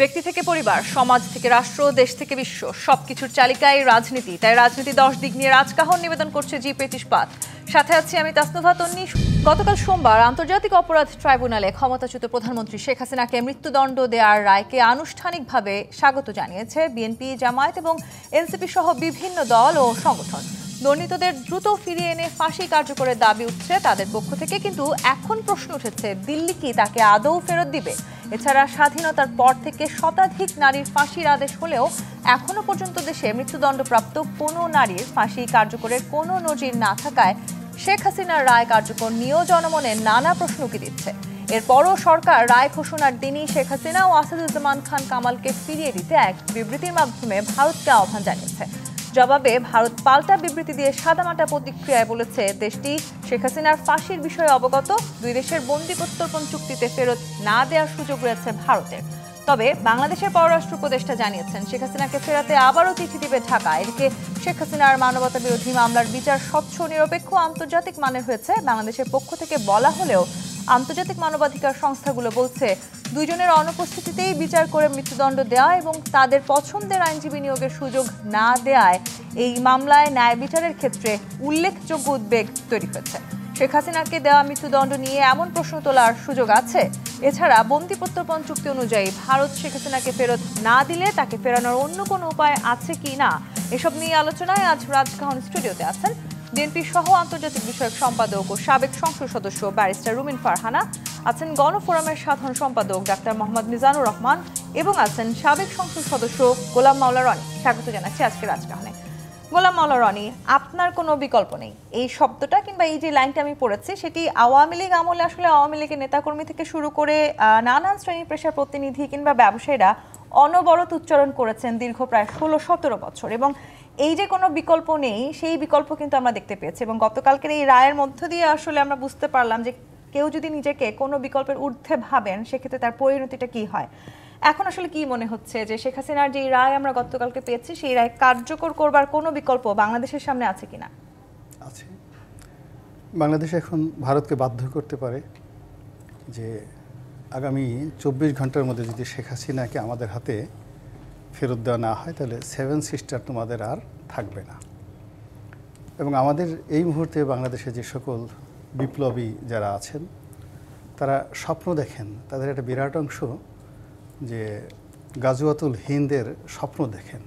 ব্যক্তি থেকে পরিবার, সমাজ থেকে রাষ্ট্র, দেশ থেকে বিশ্ব, সবকিছুর চালিকায় রাজনীতি। তাই রাজনীতি 10 দিক নিয়ে রাজকাহন নিবেদন করছে জি-20 ইস্পাত। সাথে আছি আমি তাসনুভা তন্নি। গতকাল সোমবার আন্তর্জাতিক অপরাধ ট্রাইব্যুনালে ক্ষমতাচ্যুত প্রধানমন্ত্রী শেখ হাসিনাকে মৃত্যুদণ্ড দেওয়ার রায়কে আনুষ্ঠানিকভাবে স্বাগত জানিয়েছে বিএনপি, জামায়াত এবং এনসিপি সহ বিভিন্ন দল ও সংগঠন। দণ্ডিতদের দ্রুত ফিরিয়ে এনে ফাঁসি কার্যকরের দাবি উঠছে তাদের পক্ষ থেকে। কিন্তু এখন প্রশ্ন উঠেছে, দিল্লি কি তাকে আদৌ ফেরত দিবে? এছাড়া স্বাধীনতার পর থেকে শতাধিক নারীর ফাঁসির আদেশ হলেও এখনো পর্যন্ত দেশে মৃত্যুদণ্ডপ্রাপ্ত কোনো নারীর ফাঁসি কার্যকরের কোনো নজির না থাকায় শেখ হাসিনার রায় কার্যকর নিয়েও জনমনে নানা প্রশ্ন উকি দিচ্ছে। এরপরও সরকার রায় ঘোষণার দিনই শেখ হাসিনা ও আসাদুজ্জামান খান কামালকে ফিরিয়ে দিতে এক বিবৃতির মাধ্যমে ভারতকে আহ্বান জানিয়েছে। জবাবে ভারত পাল্টা বিবৃতি দিয়ে সাদামাটা প্রতিক্রিয়ায় বলেছে, দেশটি শেখ হাসিনার ফাঁসির বিষয়ে অবগত, দুই দেশের বন্দি প্রত্যর্পণ চুক্তিতে ফেরত না দেওয়ার সুযোগ রয়েছে ভারতের। তবে বাংলাদেশের পররাষ্ট্র উপদেষ্টা জানিয়েছেন, শেখ হাসিনাকে ফেরাতে আবারও চিঠি দিবে ঢাকা। এদিকে শেখ হাসিনার মানবতা বিরোধী মামলার বিচার স্বচ্ছ, নিরপেক্ষ, আন্তর্জাতিক মানের হয়েছে বাংলাদেশের পক্ষ থেকে বলা হলেও আন্তর্জাতিক মানবাধিকার সংস্থাগুলো বলছে, দুইজনের অনুপস্থিতিতেই বিচার করে মৃত্যুদণ্ড দেওয়া এবং তাদের পছন্দের আইনজীবী নিয়োগের সুযোগ না দেওয়ায় এই মামলায় ন্যায় বিচারের ক্ষেত্রে উল্লেখযোগ্য উদ্বেগ তৈরি হয়েছে। শেখ হাসিনাকে দেওয়া মৃত্যুদণ্ড নিয়ে এমন প্রশ্ন তোলার সুযোগ আছে। এছাড়া বন্দি প্রত্যর্পণ চুক্তি অনুযায়ী ভারত শেখ হাসিনাকে ফেরত না দিলে তাকে ফেরানোর অন্য কোনো উপায় আছে কি না, এসব নিয়ে আলোচনায় আজ রাজকাহন স্টুডিওতে আছেন বিএনপি সহ আন্তর্জাতিক বিষয়ক সম্পাদক ও সাবেক সংসদ সদস্য ব্যারিস্টার রুমিন ফারহানা, আছেন গণফোরামের সাধারণ সম্পাদক ডাক্তার মোহাম্মদ মিজানুর রহমান এবং আছেন সাবেক সংসদ সদস্য গোলাম মাওলা রনি। স্বাগত জানাচ্ছি আজকে রাজকাহনে। গোলাম মাওলা রনি, আপনার কোনো বিকল্প নেই। এই শব্দটা কিংবা এই যে লাইনটা আমি পড়েছি সেটি আওয়ামী লীগ আমলে আসলে আওয়ামী লীগের নেতাকর্মী থেকে শুরু করে নানান শ্রেণী পেশার প্রতিনিধি কিংবা ব্যবসায়ীরা অনবরত উচ্চারণ করেছেন দীর্ঘ প্রায় 16-17 বছর, এবং এই যে কোনো বিকল্প নেই সেই বিকল্প কিন্তু আমরা দেখতে পেয়েছি। এবং গতকালকের এই রায়ের মধ্য দিয়ে আসলে আমরা বুঝতে পারলাম যে কেউ যদি নিজেকে কোনো বিকল্পের ঊর্ধ্বে ভাবেন সেক্ষেত্রে তার পরিণতিটা কি হয়। এখন আসলে কি মনে হচ্ছে যে শেখ হাসিনার যে রায় আমরা গতকালকে পেয়েছি সেই রায় কার্যকর করবার কোনো বিকল্প বাংলাদেশের সামনে আছে কিনা? আছে। বাংলাদেশ এখন ভারতকে বাধ্য করতে পারে যে আগামী 24 ঘন্টার মধ্যে যদি শেখ হাসিনাকে আমাদের হাতে ফেরত দেওয়া না হয় তাহলে 7 সিস্টার তোমাদের আর থাকবে না। এবং আমাদের এই মুহূর্তে বাংলাদেশে যে সকল বিপ্লবী যারা আছেন তারা স্বপ্ন দেখেন, তাদের একটা বিরাট অংশ যে গাজওয়াতুল হিন্দের স্বপ্ন দেখেন।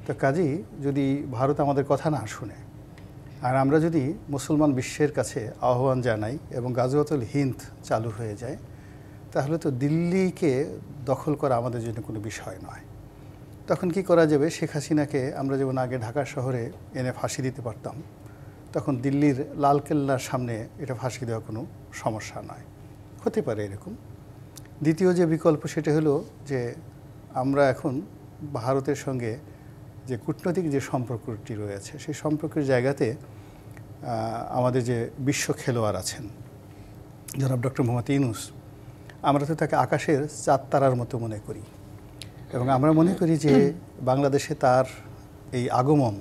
তো কাজেই যদি ভারত আমাদের কথা না শুনে আর আমরা যদি মুসলমান বিশ্বের কাছে আহ্বান জানাই এবং গাজওয়াতুল হিন্দ চালু হয়ে যায় তাহলে তো দিল্লিকে দখল করা আমাদের জন্য কোনো বিষয় নয়। তখন কি করা যাবে? শেখ হাসিনাকে আমরা যেমন আগে ঢাকা শহরে এনে ফাঁসি দিতে পারতাম, তখন দিল্লির লালকেল্লার সামনে এটা ফাঁসি দেওয়া কোনো সমস্যা নয়, হতে পারে এরকম। দ্বিতীয় যে বিকল্প সেটা হলো যে আমরা এখন ভারতের সঙ্গে যে কূটনৈতিক যে সম্পর্কটি রয়েছে সেই সম্পর্কের জায়গাতে আমাদের যে বিশ্ব খেলোয়াড় আছেন জনাব ডক্টর মোহাম্মদ ইউনূস, আমরা তো তাকে আকাশের চাঁদ তারার মতো মনে করি এবং আমরা মনে করি যে বাংলাদেশে তার এই আগমন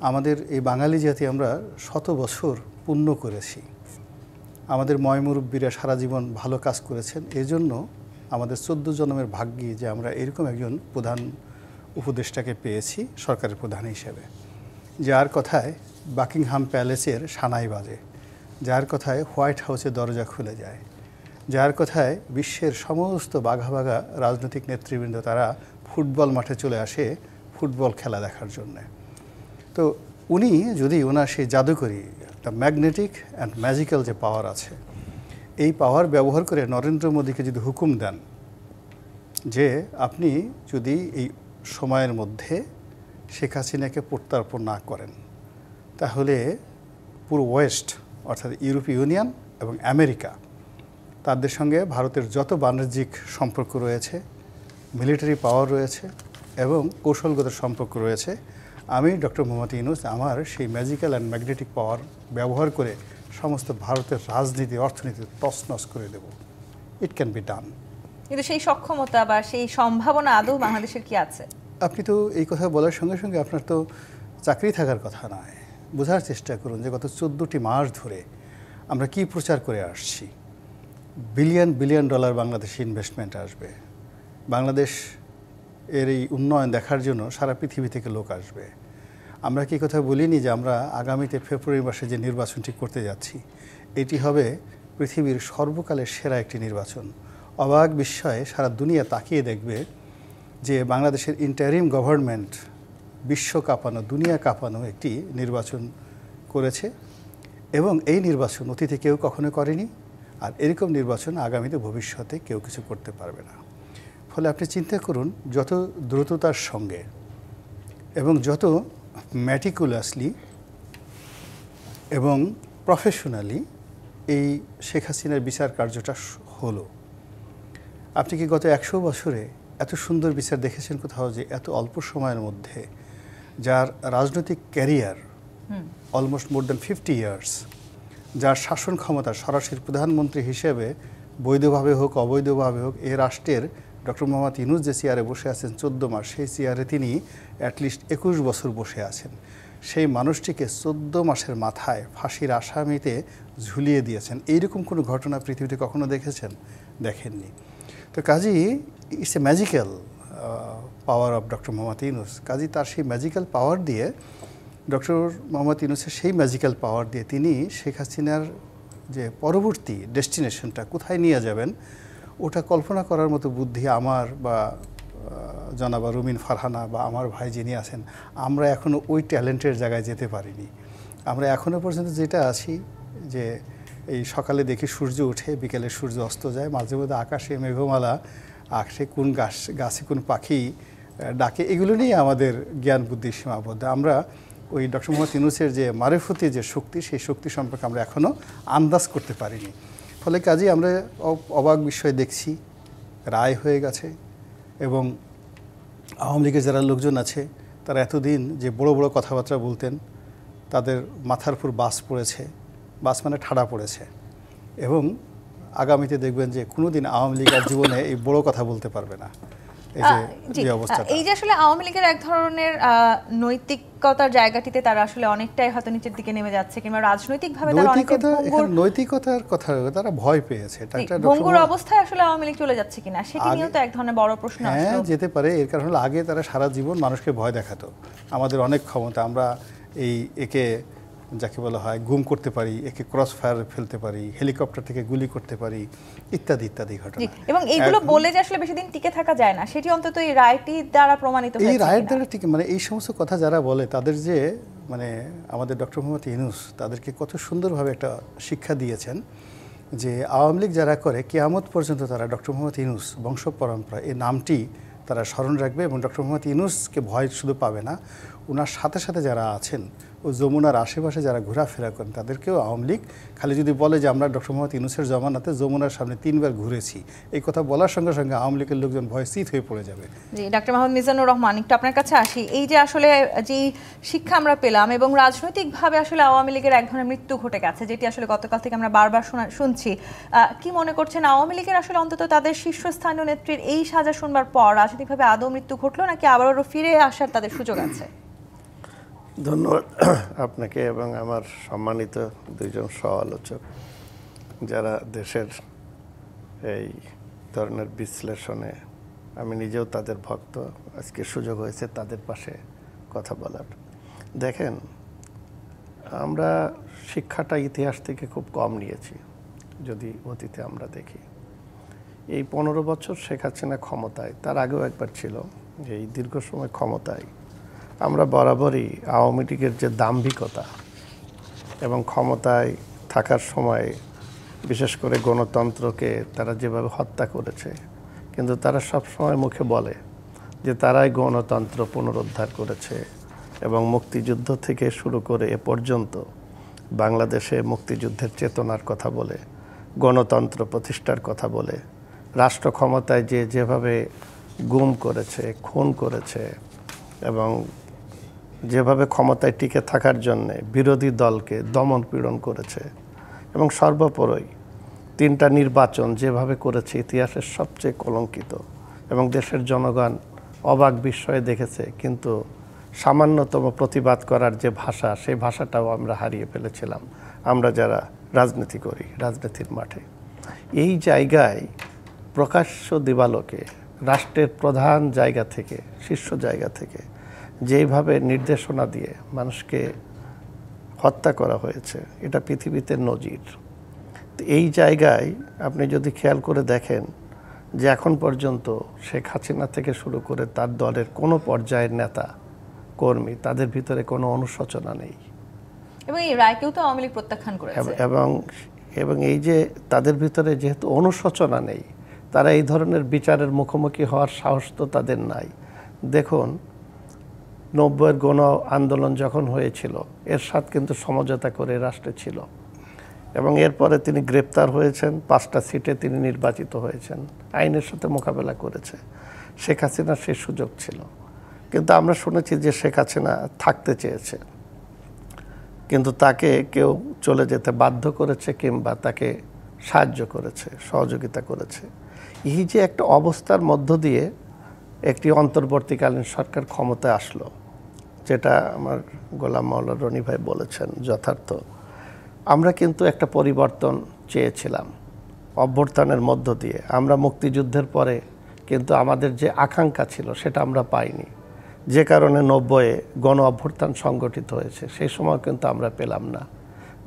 আমাদের এই বাঙালি জাতি আমরা 100 বছর পূর্ণ করেছি। আমাদের ময়মুরব্বীরা সারা জীবন ভালো কাজ করেছেন, এজন্য আমাদের 14 জন্মের ভাগ্যি যে আমরা এরকম একজন প্রধান উপদেষ্টাকে পেয়েছি সরকারের প্রধান হিসেবে, যার কথায় বাকিংহাম প্যালেসের সানাই বাজে, যার কথায় হোয়াইট হাউসের দরজা খুলে যায়, যার কথায় বিশ্বের সমস্ত বাঘা বাঘা রাজনৈতিক নেতৃবৃন্দ তারা ফুটবল মাঠে চলে আসে ফুটবল খেলা দেখার জন্যে। তো উনি যদি ওনার সেই জাদুকরী দ্য ম্যাগনেটিক অ্যান্ড ম্যাজিক্যাল যে পাওয়ার আছে, এই পাওয়ার ব্যবহার করে নরেন্দ্র মোদীকে যদি হুকুম দেন যে আপনি যদি এই সময়ের মধ্যে শেখ হাসিনাকে প্রত্যর্পণ না করেন তাহলে পুরো ওয়েস্ট অর্থাৎ ইউরোপীয় ইউনিয়ন এবং আমেরিকা তাদের সঙ্গে ভারতের যত বাণিজ্যিক সম্পর্ক রয়েছে, মিলিটারি পাওয়ার রয়েছে এবং কৌশলগত সম্পর্ক রয়েছে, আমি ডক্টর মোহাম্মদ ইউনূস আমার সেই ম্যাজিক্যাল অ্যান্ড ম্যাগনেটিক পাওয়ার ব্যবহার করে সমস্ত ভারতের রাজনীতি অর্থনীতি তছনছ করে দেব। It can be done. কিন্তু সেই সক্ষমতা বা সেই সম্ভাবনা আদৌ বাংলাদেশের কি আছে? আপনি তো এই কথা বলার সঙ্গে সঙ্গে আপনার তো চাকরি থাকার কথা নয়। বোঝার চেষ্টা করুন যে গত 14টি মাস ধরে আমরা কি প্রচার করে আসছি। বিলিয়ন বিলিয়ন ডলার বাংলাদেশে ইনভেস্টমেন্ট আসবে, বাংলাদেশ এর এই উন্নয়ন দেখার জন্য সারা পৃথিবী থেকে লোক আসবে। আমরা কি কথা বলিনি যে আমরা আগামীতে ফেব্রুয়ারি মাসে যে নির্বাচনটি করতে যাচ্ছি এটি হবে পৃথিবীর সর্বকালের সেরা একটি নির্বাচন। অবাক বিস্ময়ে সারা দুনিয়া তাকিয়ে দেখবে যে বাংলাদেশের ইন্টারিম গভর্নমেন্ট বিশ্ব কাঁপানো, দুনিয়া কাঁপানো একটি নির্বাচন করেছে এবং এই নির্বাচন অতীতে কেউ কখনো করেনি, আর এরকম নির্বাচন আগামীতে ভবিষ্যতে কেউ কিছু করতে পারবে না। ফলে আপনি চিন্তা করুন, যত দ্রুততার সঙ্গে এবং যত ম্যাটিকুলাসলি এবং প্রফেশনালি এই শেখ হাসিনার বিচার কার্যটা হলো। আপনি কি গত 100 বছরে এত সুন্দর বিচার দেখেছেন কোথাও, যে এত অল্প সময়ের মধ্যে যার রাজনৈতিক career almost more than 50 years, যার শাসন ক্ষমতা সরাসরি প্রধানমন্ত্রী হিসেবে বৈধভাবে হোক অবৈধভাবে হোক এই রাষ্ট্রের ডক্টর মোহাম্মদ ইউনূস যে চেয়ারে বসে আছেন 14 মাস, সেই চেয়ারে তিনি অ্যাটলিস্ট 21 বছর বসে আছেন। সেই মানুষটিকে 14 মাসের মাথায় ফাঁসির আসামিতে ঝুলিয়ে দিয়েছেন। এইরকম কোনো ঘটনা পৃথিবীতে কখনো দেখেছেন? দেখেননি। তো কাজেই it's a magical power of doctor Mohammad Yunus. কাজেই তার সেই ম্যাজিক্যাল পাওয়ার দিয়ে, ডক্টর মোহাম্মদ ইউনূসের সেই ম্যাজিক্যাল পাওয়ার দিয়ে তিনি শেখ হাসিনার যে পরবর্তী ডেস্টিনেশনটা কোথায় নিয়ে যাবেন ওটা কল্পনা করার মতো বুদ্ধি আমার বা জনাবা রুমিন ফারহানা বা আমার ভাই যিনি আছেন, আমরা এখনও ওই ট্যালেন্টের জায়গায় যেতে পারিনি। আমরা এখনও পর্যন্ত যেটা আছি যে এই সকালে দেখি সূর্য ওঠে, বিকেলে সূর্য অস্ত যায়, মাঝে মধ্যে আকাশে মেঘমালা, আকাশে কোন গাছে কোন পাখি ডাকে, এগুলো নিয়ে আমাদের জ্ঞান বুদ্ধি সীমাবদ্ধ। আমরা ওই ডক্টর মোহাম্মদ ইউনূসের যে মারিফতি যে শক্তি, সেই শক্তি সম্পর্কে আমরা এখনও আন্দাজ করতে পারিনি। ফলে কাজেই আমরা অবাক বিষয় দেখছি, রায় হয়ে গেছে এবং আওয়ামী লীগের যারা লোকজন আছে তারা এতদিন যে বড় বড় কথাবার্তা বলতেন তাদের মাথার উপর বাস পড়েছে, বাস মানে ঠাডা পড়েছে, এবং আগামীতে দেখবেন যে কোনোদিন আওয়ামী লীগ আর জীবনে এই বড় কথা বলতে পারবে না। এই যে আসলে আওয়ামী লীগের এক ধরনের নৈতিকতার জায়গাটিতে তারা আসলে অনেকটাই হয়তো নিচের দিকে নেমে যাচ্ছে, কিংবা রাজনৈতিকভাবে নৈতিকতার কথা তারা ভয় পেয়েছে, ভঙ্গুর অবস্থায় আসলে আওয়ামী লীগ চলে যাচ্ছে কিনা সেটি নিয়েও তো এক ধরনের বড় প্রশ্ন আসছে। হ্যাঁ, যেতে পারে। এর কারণ হলো আগে তারা সারা জীবন মানুষকে ভয় দেখাতো, আমাদের অনেক ক্ষমতা, আমরা একে যাকে বলা হয় গুম করতে পারি, একে ক্রস ফায়ার ফেলতে পারি, হেলিকপ্টার থেকে গুলি করতে পারি, ইত্যাদি ইত্যাদি ঘটনা। এবং এইগুলো বলে যে আসলে বেশি দিন টিকে থাকা যায় না, সেটি অন্তত এই রায়টি দ্বারা প্রমাণিত হয়েছে। এই রায়ের দ্বারা ঠিক, মানে এই সমস্ত কথা যারা বলে তাদের যে মানে আমাদের ডক্টর মোহাম্মদ ইউনূস তাদেরকে কত সুন্দরভাবে একটা শিক্ষা দিয়েছেন যে আওয়ামী লীগ যারা করে কিয়ামত পর্যন্ত তারা ডক্টর মোহাম্মদ ইউনূস বংশ পরম্পরা এই নামটি তারা স্মরণ রাখবে, এবং ডক্টর মোহাম্মদ ইউনূসকে ভয় শুধু পাবে না, ওনার সাথে সাথে যারা আছেন ও যমুনার আশেপাশে যারা ঘোরাফেরা করেন তাদেরকেও আওয়ামী লীগ খালি যদি বলে যে আমরা ডক্টর মোহাম্মদ ইউনূসের জমানাতে যমুনার সামনে 3 বার ঘুরেছি, এই কথা বলার সঙ্গে সঙ্গে আওয়ামী লীগের লোকজন ভয় চিত হয়ে পড়ে যাবে। জি, ডক্টর মোহাম্মদ মিজানুর রহমান, একটু আপনার কাছে আসি। এই যে আসলে যে শিক্ষা আমরা পেলাম এবং রাজনৈতিকভাবে আসলে আওয়ামী লীগের এক ধরনের মৃত্যু ঘটে গেছে, যেটি আসলে গতকাল থেকে আমরা বারবার শুনছি, কি মনে করছেন আওয়ামী লীগের আসলে অন্তত তাদের শীর্ষস্থানীয় নেত্রীর এই সাজা শুনবার পর রাজনৈতিকভাবে আদৌ মৃত্যু ঘটলো নাকি আবারও ফিরে আসার তাদের সুযোগ আছে? ধন্যবাদ আপনাকে এবং আমার সম্মানিত দুইজন সহ-আলোচক যারা দেশের এই ধরনের বিশ্লেষণে, আমি নিজেও তাদের ভক্ত, আজকে সুযোগ হয়েছে তাদের পাশে কথা বলার। দেখেন, আমরা শিক্ষাটা ইতিহাস থেকে খুব কম নিয়েছি যদি অতীতে আমরা দেখি। এই 15 বছর শেখ হাসিনা ক্ষমতায়, তার আগেও একবার ছিল, যে এই দীর্ঘ সময় ক্ষমতায় আমরা বরাবরই আওয়ামী লীগের যে দাম্ভিকতা এবং ক্ষমতায় থাকার সময় বিশেষ করে গণতন্ত্রকে তারা যেভাবে হত্যা করেছে, কিন্তু তারা সবসময় মুখে বলে যে তারাই গণতন্ত্র পুনরুদ্ধার করেছে এবং মুক্তিযুদ্ধ থেকে শুরু করে এ পর্যন্ত বাংলাদেশে মুক্তিযুদ্ধের চেতনার কথা বলে, গণতন্ত্র প্রতিষ্ঠার কথা বলে, রাষ্ট্র ক্ষমতায় যেভাবে গুম করেছে, খুন করেছে এবং যেভাবে ক্ষমতায় টিকে থাকার জন্যে বিরোধী দলকে দমন পীড়ন করেছে, এবং সর্বোপরি 3টা নির্বাচন যেভাবে করেছে ইতিহাসের সবচেয়ে কলঙ্কিত, এবং দেশের জনগণ অবাক বিস্ময়ে দেখেছে, কিন্তু সামান্যতম প্রতিবাদ করার যে ভাষা, সেই ভাষাটাও আমরা হারিয়ে ফেলেছিলাম আমরা যারা রাজনীতি করি, রাজনীতির মাঠে। এই জায়গায় প্রকাশ্য দিবালোকে রাষ্ট্রের প্রধান জায়গা থেকে, শীর্ষ জায়গা থেকে যেইভাবে নির্দেশনা দিয়ে মানুষকে হত্যা করা হয়েছে, এটা পৃথিবীতে নজির। তো এই জায়গায় আপনি যদি খেয়াল করে দেখেন যে এখন পর্যন্ত শেখ হাসিনা থেকে শুরু করে তার দলের কোনো পর্যায়ের নেতা কর্মী, তাদের ভিতরে কোনো অনুশোচনা নেই, এবং এই রায়কেও তো আওয়ামী লীগ প্রত্যাখ্যান করেছে। এবং এই যে তাদের ভিতরে যেহেতু অনুশোচনা নেই, তারা এই ধরনের বিচারের মুখোমুখি হওয়ার সাহস তো তাদের নাই। দেখুন 90-এর গণ আন্দোলন যখন হয়েছিল, এরশাদ কিন্তু সমঝোতা করে রাষ্ট্রে ছিল এবং এরপরে তিনি গ্রেপ্তার হয়েছেন, 5টা সিটে তিনি নির্বাচিত হয়েছেন, আইনের সাথে মোকাবেলা করেছে। শেখ হাসিনার সেই সুযোগ ছিল, কিন্তু আমরা শুনেছি যে শেখ হাসিনা থাকতে চেয়েছে, কিন্তু তাকে কেউ চলে যেতে বাধ্য করেছে কিংবা তাকে সাহায্য করেছে, সহযোগিতা করেছে। এই যে একটা অবস্থার মধ্য দিয়ে একটি অন্তর্বর্তীকালীন সরকার ক্ষমতায় আসলো, যেটা আমার গোলাম মাওলা রনি ভাই বলেছেন যথার্থ। আমরা কিন্তু একটা পরিবর্তন চেয়েছিলাম অভ্যুত্থানের মধ্য দিয়ে। আমরা মুক্তিযুদ্ধের পরে কিন্তু আমাদের যে আকাঙ্ক্ষা ছিল সেটা আমরা পাইনি, যে কারণে 90-এ গণ অভ্যুত্থান সংগঠিত হয়েছে, সেই সময় কিন্তু আমরা পেলাম না।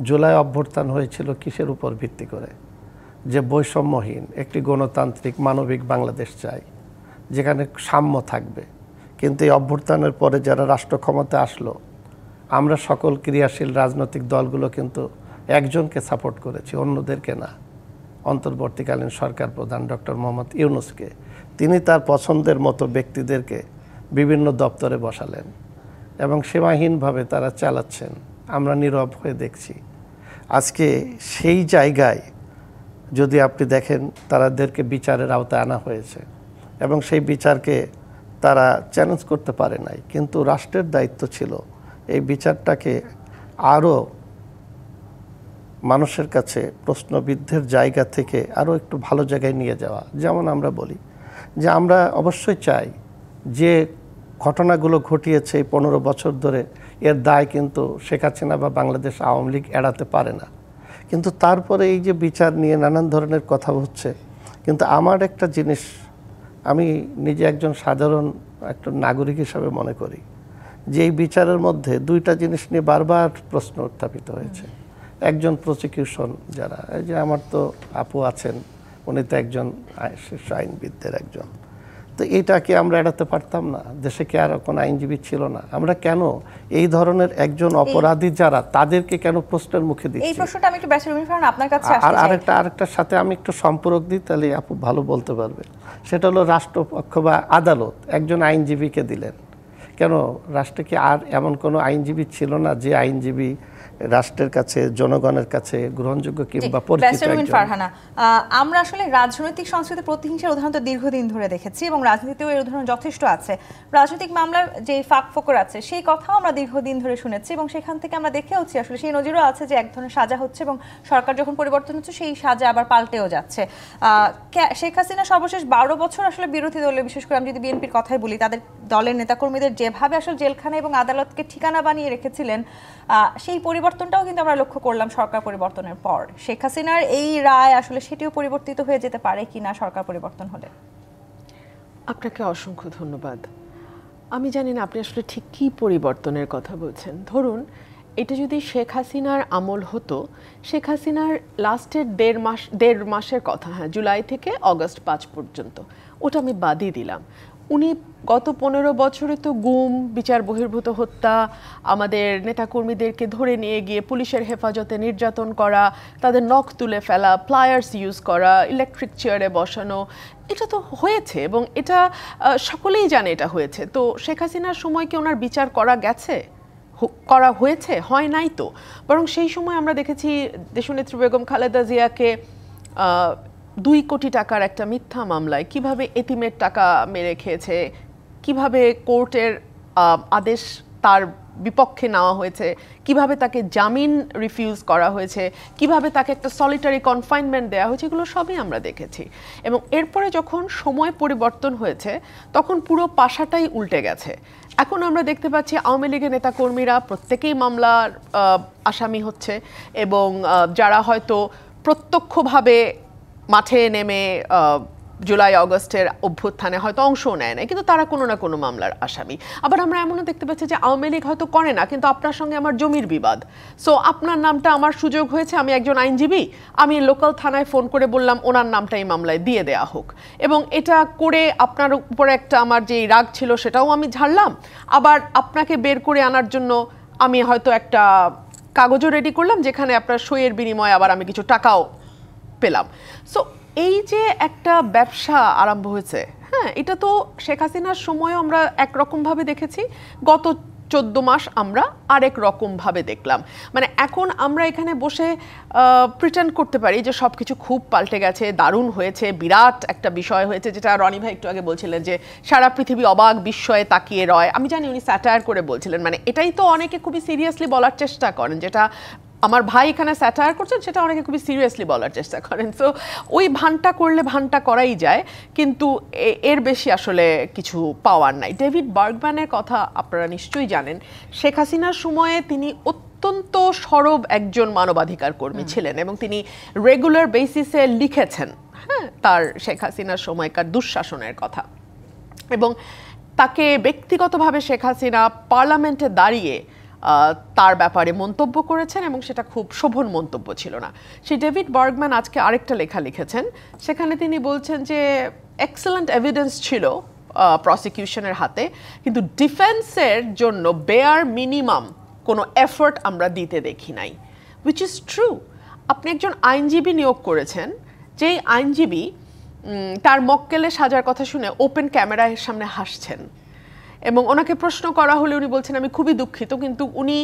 জুলাই অভ্যুত্থান হয়েছিল কিসের উপর ভিত্তি করে? যে বৈষম্যহীন একটি গণতান্ত্রিক মানবিক বাংলাদেশ চাই, যেখানে সাম্য থাকবে। কিন্তু এই অভ্যুত্থানের পরে যারা রাষ্ট্র ক্ষমতায় আসলো, আমরা সকল ক্রিয়াশীল রাজনৈতিক দলগুলো কিন্তু একজনকে সাপোর্ট করেছি, অন্যদেরকে না। অন্তর্বর্তীকালীন সরকার প্রধান ডক্টর মোহাম্মদ ইউনূসকে, তিনি তার পছন্দের মতো ব্যক্তিদেরকে বিভিন্ন দপ্তরে বসালেন এবং সীমাহীনভাবে তারা চালাচ্ছেন, আমরা নীরব হয়ে দেখছি। আজকে সেই জায়গায় যদি আপনি দেখেন, তাদেরকে বিচারের আওতায় আনা হয়েছে এবং সেই বিচারকে তারা চ্যালেঞ্জ করতে পারে নাই, কিন্তু রাষ্ট্রের দায়িত্ব ছিল এই বিচারটাকে আরও মানুষের কাছে প্রশ্নবিদ্ধের জায়গা থেকে আরও একটু ভালো জায়গায় নিয়ে যাওয়া। যেমন আমরা বলি যে আমরা অবশ্যই চাই যে ঘটনাগুলো ঘটিয়েছে এই 15 বছর ধরে, এর দায় কিন্তু শেখ হাসিনা বা বাংলাদেশ আওয়ামী লীগ এড়াতে পারে না। কিন্তু তারপরে এই যে বিচার নিয়ে নানান ধরনের কথা হচ্ছে, কিন্তু আমার একটা জিনিস, আমি নিজে একজন সাধারণ একটা নাগরিক হিসাবে মনে করি যে এই বিচারের মধ্যে 2টা জিনিস নিয়ে বারবার প্রশ্ন উত্থাপিত হয়েছে। একজন প্রসিকিউশন, যারা এই যে আমার তো আপু আছেন, উনি তো একজন শীর্ষ আইনবিদদের একজন, তো এইটাকে আমরা এড়াতে পারতাম না? দেশে কি আর কোনো আইনজীবী ছিল না? আমরা কেন এই ধরনের একজন অপরাধী যারা, তাদেরকে কেন প্রশ্নের মুখে দিচ্ছি? এই প্রশ্নটা আমি একটু ব্যাচেলর ফারহান আপনার কাছে আসতে আর চাই। আরেকটার সাথে আমি একটু সম্পর্ক দিই, তাহলে আপু ভালো বলতে পারবে। সেটা হলো রাষ্ট্রপক্ষ বা আদালত একজন আইনজীবীকে দিলেন কেন? রাষ্ট্রে কি আর এমন কোনো আইনজীবী ছিল না যে আইনজীবী রাষ্ট্রের কাছে, জনগণের কাছে গ্রহণযোগ্য কিংবা পরিচিত একজন? ফারহানা, আমরা আসলে রাজনৈতিক সংস্কৃতি প্রতিহিংসার উদাহরণ তো দীর্ঘদিন ধরে দেখেছি এবং রাজনীতিতেও এর উদাহরণ যথেষ্ট আছে। রাজনৈতিক মামলার যে ফাঁক ফোকর আছে সেই কথাও আমরা দীর্ঘদিন ধরে শুনেছি এবং সেখান থেকে আমরা দেখেওছি আসলে সেই নজিরও আছে যে এক ধরনের সাজা হচ্ছে এবং সরকার যখন পরিবর্তন হচ্ছে সেই সাজা আবার পাল্টেও যাচ্ছে। শেখ হাসিনা সর্বশেষ 12 বছর আসলে বিরোধী দলে, বিশেষ করে আমি যদি বিএনপির কথাই বলি, তাদের দলের নেতাকর্মীদের যেভাবে আসলে জেলখানা এবং আদালতকে ঠিকানা বানিয়ে রেখেছিলেন, সেই পরিবর্তনটাও কিন্তু আমরা লক্ষ্য করলাম সরকার পরিবর্তনের পর। শেখ হাসিনার এই রায় আসলে সেটিও পরিবর্তিত হয়ে যেতে পারে কিনা সরকার পরিবর্তন হলে? আপনাকে অসংখ্য ধন্যবাদ। আমি জানি না আপনি আসলে ঠিক কী পরিবর্তনের কথা বলছেন। ধরুন এটা যদি শেখ হাসিনার আমল হতো, শেখ হাসিনার লাস্টের 1.5 মাসের কথা, হ্যাঁ, জুলাই থেকে অগস্ট 5 পর্যন্ত, ওটা আমি বাদই দিলাম। উনি গত 15 বছরে তো গুম, বিচার বহির্ভূত হত্যা, আমাদের নেতাকর্মীদেরকে ধরে নিয়ে গিয়ে পুলিশের হেফাজতে নির্যাতন করা, তাদের নখ তুলে ফেলা, প্লায়ার্স ইউজ করা, ইলেকট্রিক চেয়ারে বসানো, এটা তো হয়েছে এবং এটা সকলেই জানে এটা হয়েছে। তো শেখ হাসিনার সময় কি ওনার বিচার করা গেছে? করা হয়েছে? হয় নাই তো। বরং সেই সময় আমরা দেখেছি দেশনেত্রী বেগম খালেদা জিয়াকে 2 কোটি টাকার একটা মিথ্যা মামলায় কিভাবে এতিমের টাকা মেরে খেয়েছে, কিভাবে কোর্টের আদেশ তার বিপক্ষে নেওয়া হয়েছে, কিভাবে তাকে জামিন রিফিউজ করা হয়েছে, কিভাবে তাকে একটা সলিটারি কনফাইনমেন্ট দেওয়া হয়েছে, এগুলো সবই আমরা দেখেছি। এবং এরপরে যখন সময় পরিবর্তন হয়েছে তখন পুরো পাশাটাই উল্টে গেছে। এখন আমরা দেখতে পাচ্ছি আওয়ামী লীগের নেতাকর্মীরা প্রত্যেকেই মামলার আসামি হচ্ছে এবং যারা হয়তো প্রত্যক্ষভাবে মাঠে নেমে জুলাই আগস্টের অভ্যুত্থানে হয়তো অংশও নেয় না, কিন্তু তারা কোনো না কোনো মামলার আসামি। আবার আমরা এমনও দেখতে পাচ্ছি যে আওয়ামী লীগ হয়তো করে না, কিন্তু আপনার সঙ্গে আমার জমির বিবাদ, সো আপনার নামটা আমার সুযোগ হয়েছে, আমি একজন আইনজীবী, আমি লোকাল থানায় ফোন করে বললাম ওনার নামটা এই মামলায় দিয়ে দেয়া হোক, এবং এটা করে আপনার উপরে একটা আমার যে রাগ ছিল সেটাও আমি ঝাড়লাম, আবার আপনাকে বের করে আনার জন্য আমি হয়তো একটা কাগজও রেডি করলাম যেখানে আপনার সইয়ের বিনিময়ে আবার আমি কিছু টাকাও পেলাম। সো এই যে একটা ব্যবসা আরম্ভ হয়েছে, হ্যাঁ, এটা তো শেখ হাসিনার সময়ও আমরা একরকমভাবে দেখেছি, গত 14 মাস আমরা আরেক রকমভাবে দেখলাম। মানে এখন আমরা এখানে বসে প্রিটেন্ড করতে পারি যে সব কিছু খুব পাল্টে গেছে, দারুণ হয়েছে, বিরাট একটা বিষয় হয়েছে, যেটা রনি ভাই একটু আগে বলছিলেন যে সারা পৃথিবী অবাক বিস্ময়ে তাকিয়ে রয়। আমি জানি উনি স্যাটায়ার করে বলছিলেন, মানে এটাই তো অনেকে খুবই সিরিয়াসলি বলার চেষ্টা করেন, যেটা আমার ভাই এখানে স্যাটায়ার করছেন সেটা অনেকে খুবই সিরিয়াসলি বলার চেষ্টা করেন। সো ওই ভানটা করলে ভানটা করাই যায়, কিন্তু এর বেশি আসলে কিছু পাওয়ার নাই। ডেভিড বার্গম্যানের কথা আপনারা নিশ্চয়ই জানেন। শেখ হাসিনার সময়ে তিনি অত্যন্ত সরব একজন মানবাধিকার কর্মী ছিলেন, এবং তিনি রেগুলার বেসিসে লিখেছেন, হ্যাঁ, তার শেখ হাসিনার সময়কার দুঃশাসনের কথা, এবং তাকে ব্যক্তিগতভাবে শেখ হাসিনা পার্লামেন্টে দাঁড়িয়ে তার ব্যাপারে মন্তব্য করেছেন, এবং সেটা খুব শোভন মন্তব্য ছিল না। সেই ডেভিড বার্গম্যান আজকে আরেকটা লেখা লিখেছেন, সেখানে তিনি বলছেন যে এক্সেলেন্ট এভিডেন্স ছিল প্রসিকিউশনের হাতে, কিন্তু ডিফেন্সের জন্য বেয়ার মিনিমাম কোনো এফোর্ট আমরা দিতে দেখি নাই, উইচ ইজ ট্রু। আপনি একজন আইনজীবী নিয়োগ করেছেন, যেই আইনজীবী তার মক্কেলে সাজার কথা শুনে ওপেন ক্যামেরার সামনে হাসছেন, এবং ওনাকে প্রশ্ন করা হলে উনি বলছেন আমি খুবই দুঃখিত, কিন্তু উনি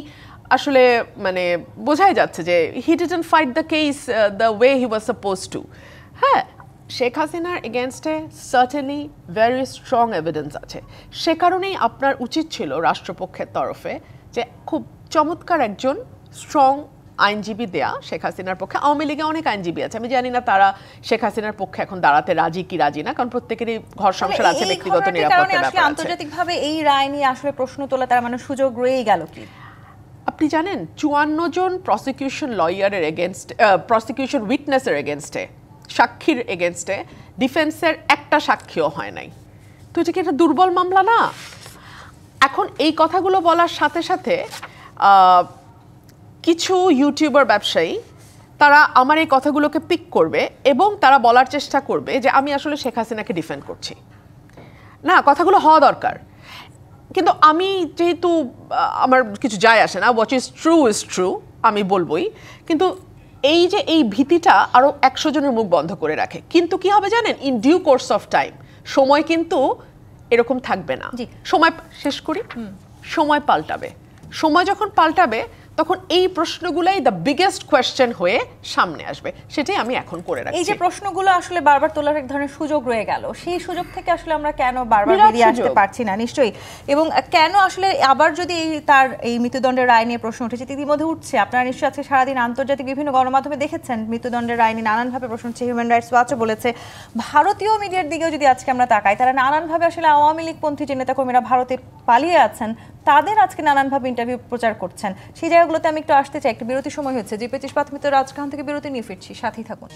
আসলে মানে বোঝাই যাচ্ছে যে he didn't fight the case the way he was suppose two. হ্যাঁ, শেখ হাসিনার এগেনস্টে সার্টেনলি ভেরি স্ট্রং এভিডেন্স আছে, সে কারণেই আপনার উচিত ছিল রাষ্ট্রপক্ষের তরফে যে খুব চমৎকার একজন স্ট্রং আইনজীবী দেয়া শেখ হাসিনার পক্ষে। আওয়ামী লীগে অনেক আইনজীবী আছে, আমি জানি না তারা শেখ হাসিনার পক্ষে এখন দাঁড়াতে রাজি কি রাজি না, কারণ প্রত্যেকেরই ঘর সংসার আছে, ব্যক্তিগত নিরাপত্তার ব্যাপার আছে। আন্তর্জাতিকভাবে এই রায় নিয়ে আসলে প্রশ্ন তোলা তার মানে সুযোগ রয়েই গেল কি? আপনি জানেন 54 জন প্রসিকিউশন লয়ারের এগেনস্ট, প্রসিকিউশন উইটনেসের এগেনস্টে, সাক্ষীর এগেনস্টে ডিফেন্সের একটা সাক্ষীও হয় নাই, তো এটা কি একটা দুর্বল মামলা না? এখন এই কথাগুলো বলার সাথে সাথে কিছু ইউটিউবার ব্যবসায়ী তারা আমার এই কথাগুলোকে পিক করবে, এবং তারা বলার চেষ্টা করবে যে আমি আসলে শেখ হাসিনাকে ডিফেন্ড করছি। না, কথাগুলো হওয়া দরকার, কিন্তু আমি যেহেতু আমার কিছু যায় আসে না, হোয়াট ইজ ট্রু আমি বলবোই, কিন্তু এই যে এই ভীতিটা আরো 100 জনের মুখ বন্ধ করে রাখে। কিন্তু কি হবে জানেন, in due course of time, সময় কিন্তু এরকম থাকবে না, সময় শেষ করি, সময় পাল্টাবে। সময় যখন পাল্টাবে তখন এই প্রশ্নগুলাই দ্য বিগেস্ট কোয়েশ্চেন হয়ে সামনে আসবে, সেটাই আমি এখন করে রাখছি। এই যে প্রশ্নগুলো আসলে বারবার তোলার এক ধরনের সুযোগ রয়ে গেল, সেই সুযোগ থেকে আসলে আমরা কেন বারবার বেরিয়ে আসতে পারছি না? নিশ্চয়ই, এবং কেন আসলে আবার যদি তার এই মৃত্যুদণ্ডের রায় নিয়ে প্রশ্ন উঠেছে, ইতিমধ্যে উঠছে, আপনারা নিশ্চয়ই আজকে সারাদিন আন্তর্জাতিক বিভিন্ন গণমাধ্যমে দেখেছেন মৃত্যুদণ্ডের রায় নিয়ে নানানভাবে প্রশ্ন উঠছে। হিউম্যান রাইটস ওয়াচও বলেছে, ভারতীয় মিডিয়ার দিকেও যদি আজকে আমরা তাকাই, তারা নানানভাবে আসলে আওয়ামী লীগপন্থী যে নেতাকর্মীরা ভারতে পালিয়ে আছেন তাদের আজকে নানানভাবে ইন্টারভিউ প্রচার করছেন। সেই জায়গাগুলোতে আমি একটু আসতে চাই। একটা বিরতি সময় হচ্ছে, জিপি ইস্পাত মিত্র রাজখান থেকে বিরতি নিয়ে ফিরছি, সাথেই থাকুন।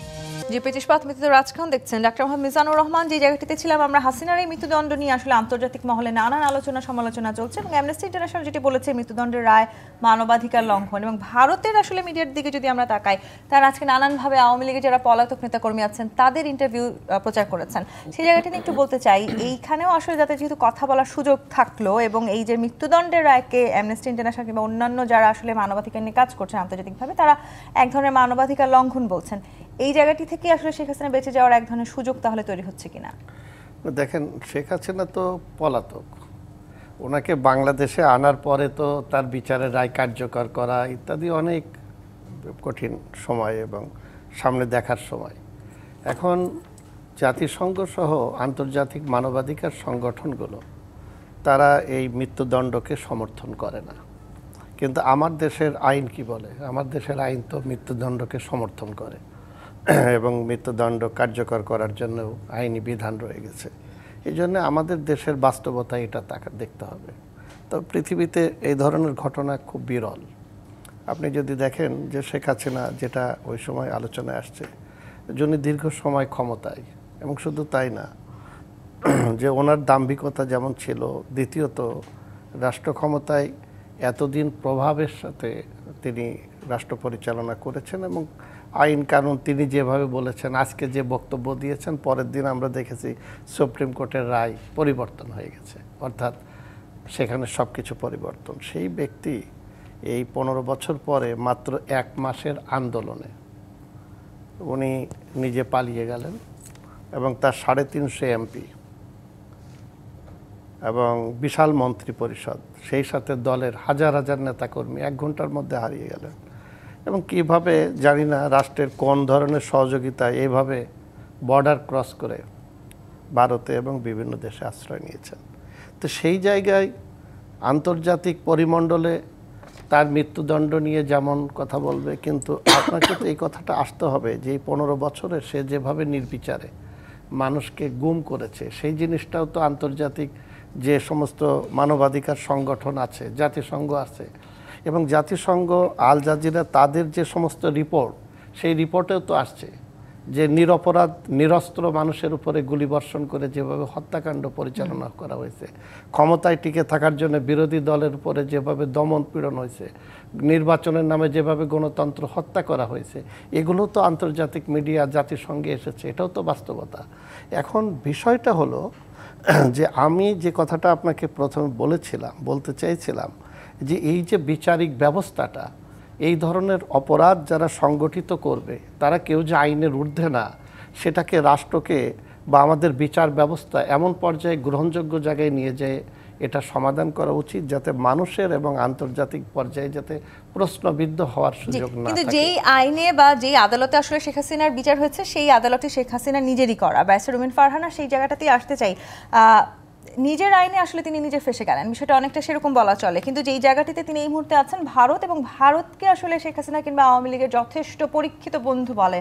জিপি ইস্পাত মিত্র রাজখান দেখছেন, ডাক্তার মোহাম্মদ মিজানুর রহমান। যে জায়গাটিতে ছিলাম আমরা, হাসিনার এই মৃত্যুদণ্ড নিয়ে আসলে আন্তর্জাতিক মহলে নানান আলোচনা সমালোচনা চলছে, এবং অ্যামনেস্টি ইন্টারন্যাশনাল যেটি বলেছে মৃত্যুদণ্ডের রায় মানবাধিকার লঙ্ঘন। এবং ভারতের আসলে মিডিয়ার দিকে যদি আমরা তাকাই, তারা আজকে নানানভাবে আওয়ামী লীগের যারা পলাতক নেতাকর্মী আছেন তাদের ইন্টারভিউ প্রচার করেছেন। সেই জায়গাটি নিয়ে একটু বলতে চাই, এইখানেও আসলে যাতে যেহেতু কথা বলার সুযোগ থাকলো, এবং এই যে মৃত্যুদণ্ডের রায়কে অ্যামনেস্টি ইন্টারন্যাশনাল কিংবা অন্যান্য যারা আসলে মানবাধিকার নিয়ে কাজ করছেন আন্তর্জাতিকভাবে, তারা এক ধরনের মানবাধিকার লঙ্ঘন বলছেন, এই জায়গাটি থেকে আসলে শেখ হাসিনা বেঁচে যাওয়ার এক ধরনের সুযোগ তাহলে তৈরি হচ্ছে কিনা? দেখেন, শেখ হাসিনা তো পলাতক, ওনাকে বাংলাদেশে আনার পরে তো তার বিচারের রায় কার্যকর করা ইত্যাদি অনেক কঠিন সময় এবং সামনে দেখার সময়। এখন জাতিসংঘ সহ আন্তর্জাতিক মানবাধিকার সংগঠনগুলো তারা এই মৃত্যুদণ্ডকে সমর্থন করে না, কিন্তু আমার দেশের আইন কি বলে? আমার দেশের আইন তো মৃত্যুদণ্ডকে সমর্থন করে, এবং মৃত্যুদণ্ড কার্যকর করার জন্য আইনি বিধান রয়ে গেছে। এই জন্য আমাদের দেশের বাস্তবতা এটা দেখতে হবে। তো পৃথিবীতে এই ধরনের ঘটনা খুব বিরল। আপনি যদি দেখেন যে শেখ হাসিনা, যেটা ওই সময় আলোচনায় আসছে, যিনি দীর্ঘ সময় ক্ষমতায়, এবং শুধু তাই না, যে ওনার দাম্ভিকতা যেমন ছিল, দ্বিতীয়ত রাষ্ট্র ক্ষমতায় এতদিন প্রভাবের সাথে তিনি রাষ্ট্র পরিচালনা করেছেন এবং আইন কানুন তিনি যেভাবে বলেছেন, আজকে যে বক্তব্য দিয়েছেন, পরের দিন আমরা দেখেছি সুপ্রিম কোর্টের রায় পরিবর্তন হয়ে গেছে, অর্থাৎ সেখানে সব কিছু পরিবর্তন। সেই ব্যক্তি এই 15 বছর পরে মাত্র 1 মাসের আন্দোলনে উনি নিজে পালিয়ে গেলেন এবং তার 350 এমপি এবং বিশাল মন্ত্রী পরিষদ, সেই সাথে দলের হাজার হাজার নেতাকর্মী 1 ঘন্টার মধ্যে হারিয়ে গেলেন। এবং কিভাবে জানি না রাষ্ট্রের কোন ধরনের সহযোগিতায় এইভাবে বর্ডার ক্রস করে ভারতে এবং বিভিন্ন দেশে আশ্রয় নিয়েছেন। তো সেই জায়গায় আন্তর্জাতিক পরিমণ্ডলে তার মৃত্যুদণ্ড নিয়ে যেমন কথা বলবে, কিন্তু আপনাকে তো এই কথাটা আসতে হবে যে এই 15 বছরে সে যেভাবে নির্বিচারে মানুষকে গুম করেছে, সেই জিনিসটাও তো আন্তর্জাতিক যে সমস্ত মানবাধিকার সংগঠন আছে, জাতিসংঘ আছে, এবং জাতিসংঘ আল জাজিরা তাদের যে সমস্ত রিপোর্ট, সেই রিপোর্টেও তো আসছে যে নিরপরাধ নিরস্ত্র মানুষের উপরে গুলিবর্ষণ করে যেভাবে হত্যাকাণ্ড পরিচালনা করা হয়েছে, ক্ষমতায় টিকে থাকার জন্য বিরোধী দলের উপরে যেভাবে দমন পীড়ন হয়েছে, নির্বাচনের নামে যেভাবে গণতন্ত্র হত্যা করা হয়েছে, এগুলো তো আন্তর্জাতিক মিডিয়া জাতিসংঘে এসেছে, এটাও তো বাস্তবতা। এখন বিষয়টা হলো যে আমি যে কথাটা আপনাকে প্রথমে বলতে চাইছিলাম যে এই যে বিচারিক ব্যবস্থাটা, এই ধরনের অপরাধ যারা সংগঠিত করবে তারা কেউ যে আইনের ঊর্ধ্বে না, সেটাকে রাষ্ট্রকে বা আমাদের বিচার ব্যবস্থা এমন পর্যায়ে গ্রহণযোগ্য জায়গায় নিয়ে যেয়ে এটা সমাধান করা উচিত, যাতে মানুষের এবং আন্তর্জাতিক পর্যায়ে যাতে প্রশ্নবিদ্ধ হওয়ার সুযোগ না থাকে। কিন্তু যেই আইনে বা যেই আদালতে আসলে শেখ হাসিনার বিচার হয়েছে, সেই আদালতে শেখ হাসিনা নিজেরই করা। ব্যারিস্টার রুমিন ফারহানা সেই জায়গাটাতেই আসতে চাই। নিজের আইনে আসলে তিনি নিজে ফেসে গেলেন, বিষয়টা অনেকটা সেরকম বলা চলে। কিন্তু যেই জায়গাটিতে তিনি এই মুহূর্তে আছেন ভারত, এবং ভারতকে আসলে শেখ হাসিনা কিংবা আওয়ামী লীগের যথেষ্ট পরীক্ষিত বন্ধু বলে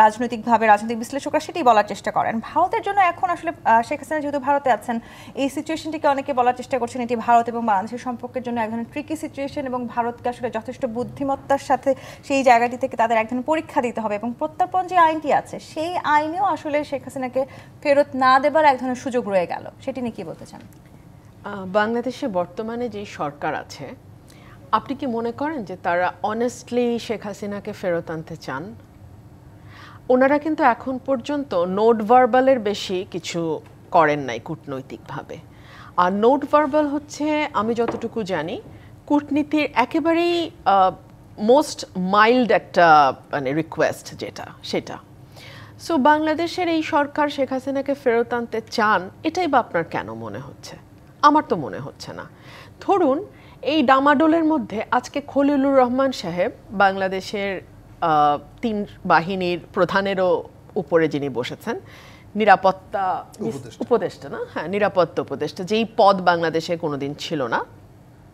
রাজনৈতিকভাবে রাজনৈতিক বিশ্লেষকরা সেটাই বলার চেষ্টা করেন। ভারতের জন্য এখন আসলে শেখ হাসিনা যেহেতু ভারতে আছেন, এই সিচুয়েশনটিকে অনেকে বলার চেষ্টা করছেন এটি ভারত এবং বাংলাদেশের সম্পর্কের জন্য এক ধরনের ট্রিকি সিচুয়েশন, এবং ভারতকে আসলে যথেষ্ট বুদ্ধিমত্তার সাথে সেই জায়গাটি থেকে তাদের এক ধরনের পরীক্ষা দিতে হবে, এবং প্রত্যর্পণ যে আইনটি আছে সেই আইনেও আসলে শেখ হাসিনাকে ফেরত না দেবার এক ধরনের সুযোগ রয়ে গেল। সেটি নিয়ে কি বলতে চান? বাংলাদেশে বর্তমানে যে সরকার আছে, আপনি কি মনে করেন যে তারা অনেস্টলি শেখ হাসিনাকে ফেরত আনতে চান? ওনারা কিন্তু এখন পর্যন্ত নোট ভার্বালের বেশি কিছু করেন নাই কূটনৈতিকভাবে। আর নোট ভার্বাল হচ্ছে, আমি যতটুকু জানি, কূটনীতির একেবারেই মোস্ট মাইল্ড একটা মানে রিকোয়েস্ট যেটা, সেটা। সো বাংলাদেশের এই সরকার শেখ হাসিনাকে ফেরত আনতে চান, এটাই বা আপনার কেন মনে হচ্ছে? আমার তো মনে হচ্ছে না। ধরুন এই ডামাডোলের মধ্যে আজকে খলিলুর রহমান সাহেব, বাংলাদেশের 3 বাহিনীর প্রধানেরও উপরে যিনি বসেছেন, নিরাপত্তা উপদেষ্টা, না? হ্যাঁ, নিরাপত্তা উপদেষ্টা, যেই পদ বাংলাদেশে কোনোদিন ছিল না,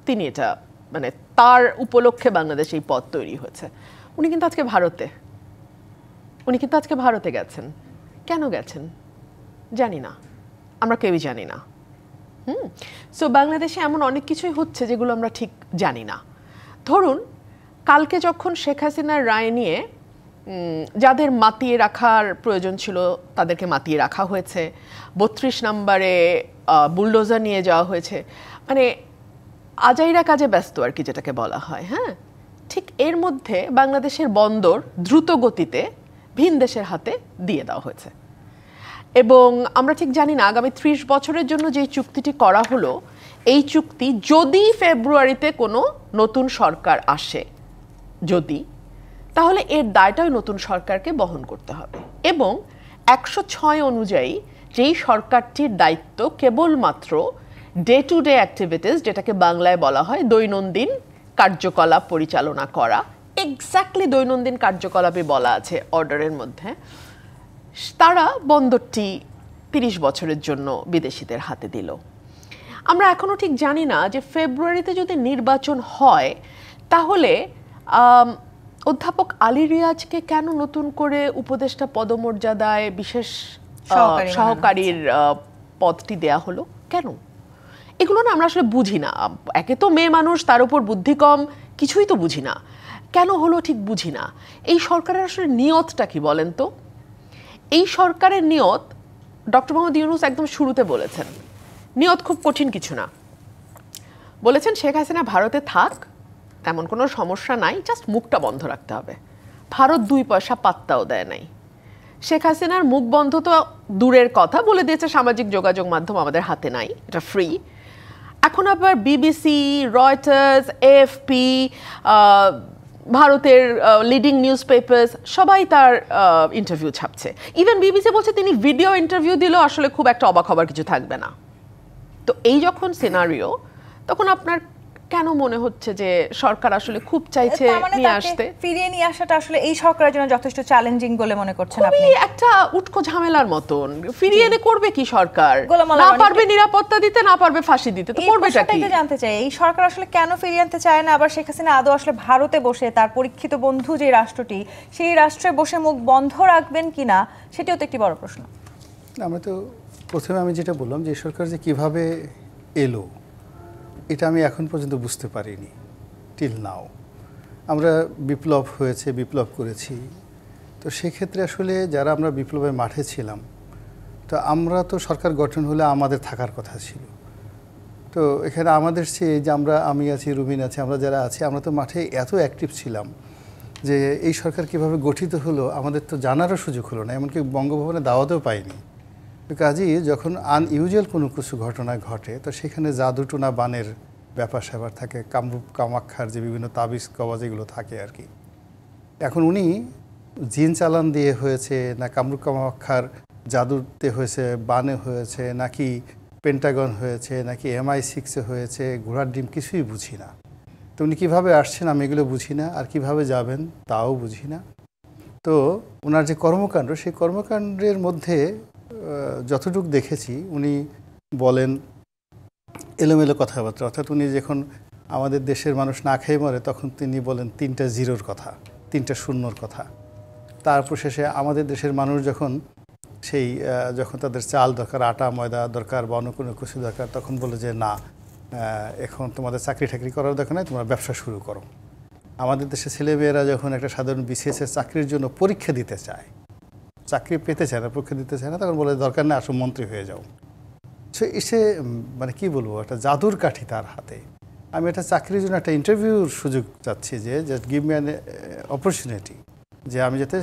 তিনি এটা মানে তার উপলক্ষে বাংলাদেশে এই পদ তৈরি হয়েছে। উনি কিন্তু আজকে ভারতে গেছেন। কেন গেছেন জানি না, আমরা কেউই জানি না। সো বাংলাদেশে এমন অনেক কিছুই হচ্ছে যেগুলো আমরা ঠিক জানি না। ধরুন কালকে যখন শেখ হাসিনার রায় নিয়ে যাদের মাতিয়ে রাখার প্রয়োজন ছিল তাদেরকে মাতিয়ে রাখা হয়েছে, 32 নম্বরে বুলডোজার নিয়ে যাওয়া হয়েছে, মানে আজাইরা কাজে ব্যস্ত আর কি, যেটাকে বলা হয়। হ্যাঁ, ঠিক এর মধ্যে বাংলাদেশের বন্দর দ্রুত গতিতে ভিন দেশের হাতে দিয়ে দেওয়া হয়েছে, এবং আমরা ঠিক জানি না আগামী 30 বছরের জন্য যে চুক্তিটি করা হলো, এই চুক্তি যদি ফেব্রুয়ারিতে কোনো নতুন সরকার আসে, যদি, তাহলে এর দায়টাও নতুন সরকারকে বহন করতে হবে। এবং 106 অনুযায়ী যেই সরকারটির দায়িত্ব কেবলমাত্র ডে টু ডে অ্যাক্টিভিটিস, যেটাকে বাংলায় বলা হয় দৈনন্দিন কার্যকলাপ পরিচালনা করা, এক্স্যাক্টলি দৈনন্দিন কার্যকলাপে বলা আছে অর্ডারের মধ্যে, তারা বন্দরটি 30 বছরের জন্য বিদেশিদের হাতে দিল। আমরা এখনো ঠিক জানি না যে ফেব্রুয়ারিতে যদি নির্বাচন হয়, তাহলে অধ্যাপক আলী রিয়াজকে কেন নতুন করে উপদেষ্টা পদমর্যাদায় বিশেষ সহকারীর পদটি দেয়া হলো, কেন? এগুলো না আমরা আসলে বুঝি না। একে তো মেয়ে মানুষ, তার উপর বুদ্ধি কম, কিছুই তো বুঝি না। কেন হলো ঠিক বুঝি না। এই সরকারের আসলে নিয়তটা কি বলেন তো? এই সরকারের নিয়ত ডক্টর মোহাম্মদ ইউনূস একদম শুরুতে বলেছেন, নিয়ত খুব কঠিন কিছু না, বলেছেন শেখ হাসিনা ভারতে থাক, তেমন কোনো সমস্যা নাই, জাস্ট মুখটা বন্ধ রাখতে হবে। ভারত 2 পয়সা পাত্তাও দেয় নাই। শেখ হাসিনার মুখ বন্ধ তো দূরের কথা, বলে দিয়েছে সামাজিক যোগাযোগ মাধ্যম আমাদের হাতে নাই, এটা ফ্রি। এখন আবার বিবিসি, রয়টার্স, এএফপি, ভারতের লিডিং নিউজ পেপার্স সবাই তার ইন্টারভিউ ছাপছে। ইভেন বিবিসি বলছে তিনি ভিডিও ইন্টারভিউ দিলেও আসলে খুব একটা অবাক হবার কিছু থাকবে না। তো এই যখন সিনারিও, তখন আপনার কেন মনে হচ্ছে যে সরকার আসলে খুব চাইছে তার মানে নিয়ে তাকে আসতে? ফিরিয়ে নিয়ে আসাটা আসলে এই সরকারের জন্য যথেষ্ট চ্যালেঞ্জিং বলে মনে করছেন আপনি? খুবই একটা উটকো ঝামেলার মতন। ফিরিয়ে এনে করবে কি সরকার? গোলাম আলা না রনি- পারবে নিরাপত্তা দিতে, না পারবে ফাঁসি দিতে, তো এই করবেটা প্রশ্নটাই কি? তো জানতে চাই, এই সরকার আসলে কেন ফিরিয়ে আনতে চায় না? আবার শেখ হাসিনা আদৌ আসলে ভারতে বসে তার পরীক্ষিত বন্ধু যে রাষ্ট্রটি, সেই রাষ্ট্রে বসে মুখ বন্ধ রাখবেন কিনা, সেটাও তো একটি বড় প্রশ্ন। আমরা তো প্রথমে আমি যেটা বললাম যে এই সরকার যে কিভাবে এলো, এটা আমি এখন পর্যন্ত বুঝতে পারিনি টিল নাও। আমরা বিপ্লব হয়েছে, বিপ্লব করেছি, তো সেক্ষেত্রে আসলে যারা আমরা বিপ্লবের মাঠে ছিলাম, তো আমরা তো সরকার গঠন হলে আমাদের থাকার কথা ছিল। তো এখানে আমাদের চেয়ে যে আমি আছি, রুবিন আছে, আমরা যারা আছি, আমরা তো মাঠে এত অ্যাক্টিভ ছিলাম যে এই সরকার কিভাবে গঠিত হলো আমাদের তো জানারও সুযোগ হলো না, এমনকি বঙ্গভবনে দাওয়াতও পাইনি। তো কাজেই যখন আনইউজুয়াল কোনো কিছু ঘটনা ঘটে, তো সেখানে জাদুটোনা বানের ব্যাপার স্যাপার থাকে, কামরূপ কামাক্ষার যে বিভিন্ন তাবিজ কওয়াজ এগুলো থাকে আর কি। এখন উনি জিন চালান দিয়ে হয়েছে, না কামরূপ কামাক্ষার জাদুতে হয়েছে, বানে হয়েছে, নাকি পেন্টাগন হয়েছে, নাকি MI6-এ হয়েছে, ঘোড়ার ডিম, কিছুই বুঝি না। তো উনি কীভাবে আসছেন আমি এগুলো বুঝি না, আর কিভাবে যাবেন তাও বুঝি না। তো ওনার যে কর্মকাণ্ড, সেই কর্মকাণ্ডের মধ্যে যতটুকু দেখেছি, উনি বলেন এলোমেলো কথাবার্তা, অর্থাৎ উনি যখন আমাদের দেশের মানুষ না খেয়ে মরে তখন তিনি বলেন 3টা জিরোর কথা, 3টা শূন্যর কথা। তারপর শেষে আমাদের দেশের মানুষ যখন যখন তাদের চাল দরকার, আটা ময়দা দরকার বা অন্য কোনো কিছু দরকার, তখন বলে যে না, এখন তোমাদের চাকরি ঠাকরি করার দরকার নেই, তোমরা ব্যবসা শুরু করো। আমাদের দেশে ছেলেমেয়েরা যখন একটা সাধারণ BCS-এর চাকরির জন্য পরীক্ষা দিতে চায়, চাকরি পেতে চায় না, পরীক্ষা দিতে চায় না, তখন বলে দরকার নেই, আসো মন্ত্রী হয়ে যাও। সে মানে কি বলবো, একটা জাদুর কাঠি তার হাতে। আমি একটা চাকরির জন্য একটা ইন্টারভিউর সুযোগ চাচ্ছি, যে গিভ মি অ্যান অপরচুনিটি, যে আমি যাতে